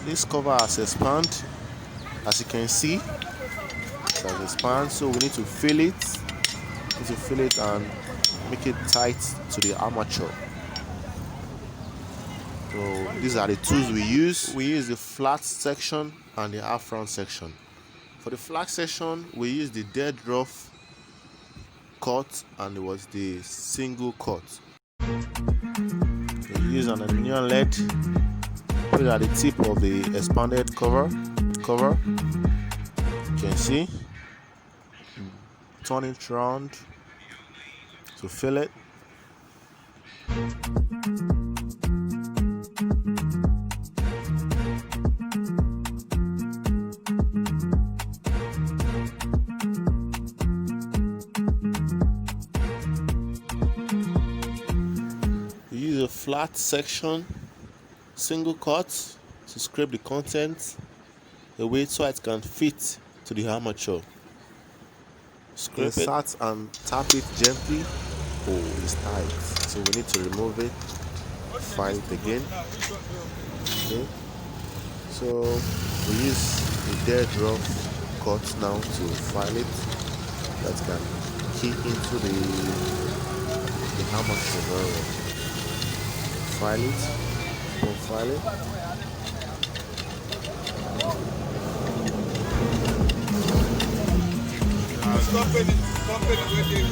This cover has expanded, as you can see. It has expanded, so we need to fill it. And make it tight to the armature. So these are the tools we use. We use the flat section and the half round section. For the flat section, we use the dead rough cut, and it was the single cut. We use an aluminum lead, put it at the tip of the expanded cover. You can see, turn it around to fill it. We use a flat section, single cut, to scrape the contents away so it can fit to the armature. Scrape it and tap it gently. Oh, it's tight, so we need to remove it, file it again. Okay, so we use the dead rough cut now to file it. That can keep into the armature very well. File it, file it. Stop it right here.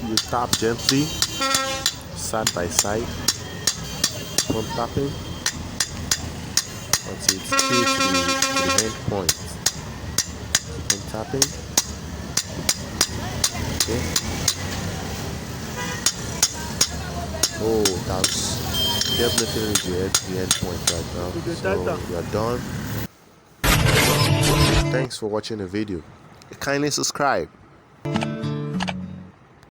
You tap gently, side by side, from tapping until it's key to the end point. Keep on tapping. Okay. Oh, that's definitely the end point right now. So we are done. Thanks for watching the video. Kindly subscribe.